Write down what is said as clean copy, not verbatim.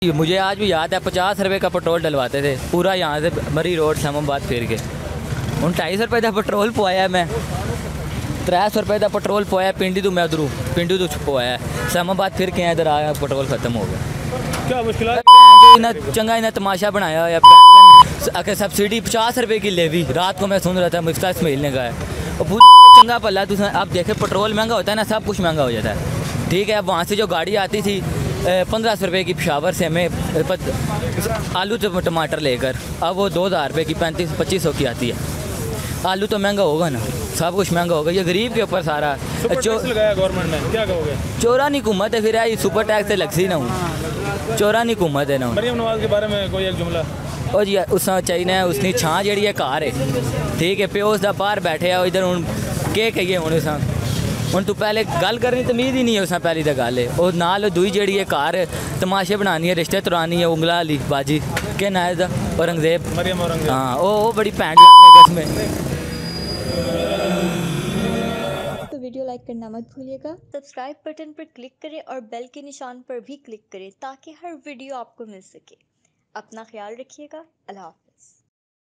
मुझे आज भी याद है 50 रुपये का पेट्रोल डलवाते थे पूरा यहाँ से मरी रोड इस्लामाबाद फिर के। हूँ 250 रुपये का पेट्रोल पवाया मैं 300 रुपये का पेट्रोल पवाया पिंडी तो मैं उधरों पिंडी तो पवाया इस्लामाबाद फिर के इधर आया पेट्रोल खत्म हो गया। क्या मुश्किल इन्हें चंगा इन्हें तमाशा बनाया आके सब्सिडी 50 रुपये की लेवी। रात को मैं सुन रहा था मुफ्ता इसमाइल ने कहा है चंगा पल्ला तुम अब देखे पेट्रोल महंगा होता है ना सब कुछ महंगा हो जाता है। ठीक है अब वहाँ से जो गाड़ी आती थी 1500 रुपये की पेशावर से हमें आलू टमाटर लेकर अब वो 2000 रुपये की 3500 की आती है। आलू तो महंगा होगा ना सब कुछ महंगा होगा ये गरीब के ऊपर सारा लगाया गवर्नमेंट ने क्या कहोगे? चोरानी हुकूमत है फिर आई सुपर टैक्स से लगसी ना हूँ चोरानी हुकूमत है ना। मरियम नवाज के बारे में कोई एक जुमला और जी उस चाहिए उसकी छां जी है घर है ठीक है प्यो उसका बाहर बैठे आ इधर हूँ के कहिए हूँ तू पहले गल करनी तमीज़ ही नहीं है उसने पहली तो गल है और नाल दुई जी है घर तमाशे बनानी है रिश्ते तुरानी है उंगला अली बाजी के ना है औरंगजेब हाँ वो बड़ी पैंट कसमें। तो वीडियो लाइक करना मत भूलिएगा, सब्सक्राइब बटन पर क्लिक करें और बेल के निशान पर भी क्लिक करें ताकि हर वीडियो आपको मिल सके। अपना ख्याल रखिएगा। अल्लाह हाफ़िज़।